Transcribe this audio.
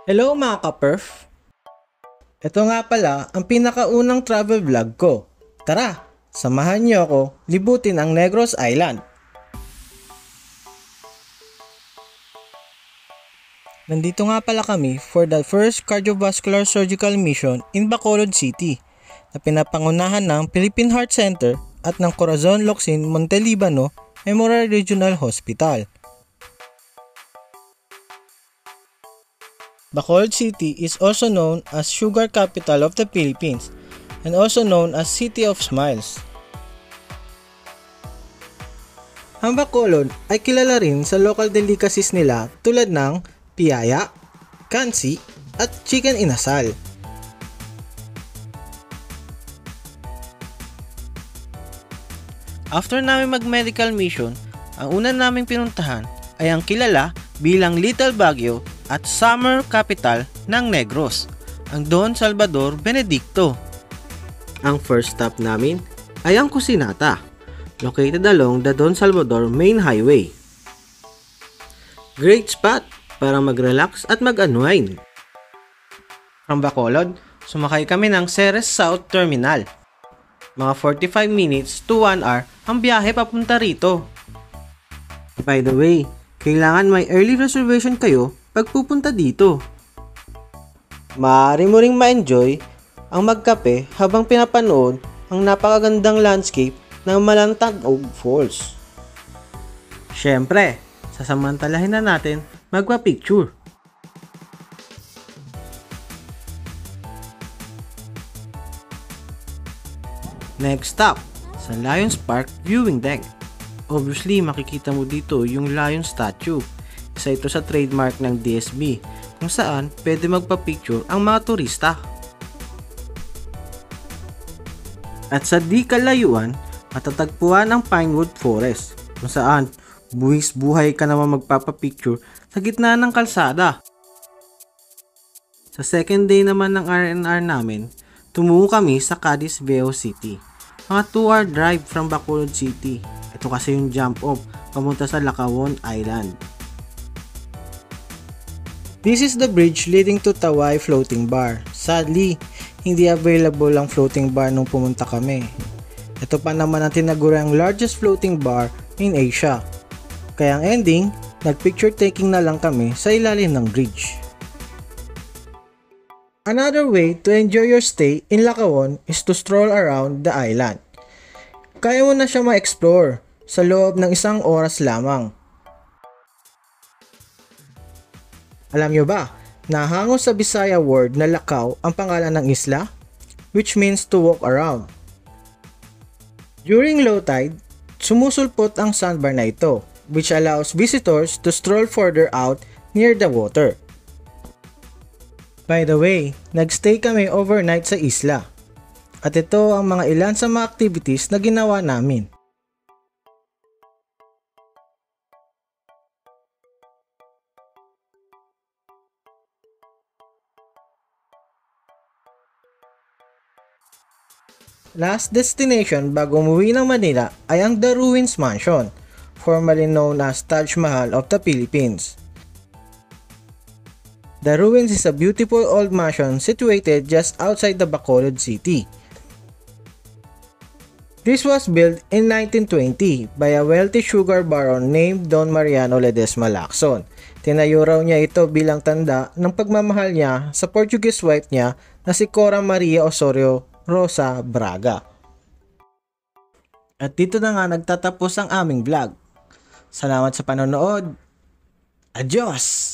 Hello mga ka-perf! Ito nga pala ang pinakaunang travel vlog ko. Tara, samahan niyo ako libutin ang Negros Island. Nandito nga pala kami for the first cardiovascular surgical mission in Bacolod City na pinapangunahan ng Philippine Heart Center at ng Corazon Locsin Montelibano Memorial Regional Hospital. Bacolod City is also known as Sugar Capital of the Philippines and also known as City of Smiles. Ang Bacolod ay kilala rin sa local delicacies nila tulad ng piyaya, kansi, at chicken inasal. After namin mag-medical mission, ang una naming pinuntahan ay ang kilala bilang Little Baguio at Summer Capital ng Negros, ang Don Salvador Benedicto. Ang first stop namin ay ang Cusinata, located along the Don Salvador Main Highway. Great spot para mag-relax at mag-unwind. From Bacolod, sumakay kami ng Ceres South Terminal. Mga 45 minutes to 1 hour ang biyahe papunta rito. By the way, kailangan may early reservation kayo pag pupunta dito. Maaari mo ring ma-enjoy ang magkape habang pinapanood ang napakagandang landscape ng Malantag-og Falls. Syempre, sasamantalahin na natin magpa-picture. Next stop, sa Lions Park Viewing Deck. Obviously, makikita mo dito yung lion statue. Isa ito sa trademark ng DSB, kung saan pwede magpa-picture ang mga turista. At sa di kalayuan, matatagpuan ang Pinewood Forest, kung saan buwis buhay ka naman magpapapicture sa gitna ng kalsada. Sa second day naman ng R&R namin, tumungo kami sa Cadiz Viejo City. Mga 2-hour drive from Bacolod City. Ito kasi yung jump off pamunta sa Lacawon Island. This is the bridge leading to Tawai Floating Bar. Sadly, hindi available ang floating bar nung pumunta kami. Ito pa naman ang tinaguriang largest floating bar in Asia. Kaya ang ending, nag-picture taking na lang kami sa ilalim ng bridge. Another way to enjoy your stay in Lacawon is to stroll around the island. Kaya mo na siya ma-explore sa loob ng 1 oras lamang. Alam nyo ba, nahango sa Bisaya word na lakaw ang pangalan ng isla, which means to walk around. During low tide, sumusulpot ang sandbar na ito, which allows visitors to stroll further out near the water. By the way, nagstay kami overnight sa isla. At ito ang mga ilan sa mga activities na ginawa namin. Last destination bago umuwi ng Manila ay ang The Ruins Mansion, formerly known as Taj Mahal of the Philippines. The Ruins is a beautiful old mansion situated just outside the Bacolod City. This was built in 1920 by a wealthy sugar baron named Don Mariano Ledesma Lacson. Tinayo raw niya ito bilang tanda ng pagmamahal niya sa Portuguese wife niya na si Cora Maria Osorio Rosa Braga. At dito na nga nagtatapos ang aming vlog. Salamat sa panonood. Adios!